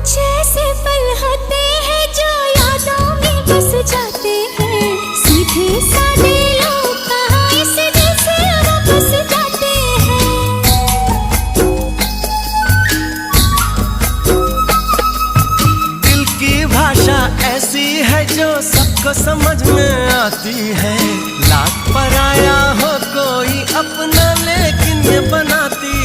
कुछ ऐसे पल होते हैं जो यादों में बस जाते हैं। सीधे साधे लोग कहाँ इस दिल से वापस जाते हैं। दिल की भाषा ऐसी है जो सबको समझ में आती है। लाख पराया हो कोई अपना लेकिन ये बनाती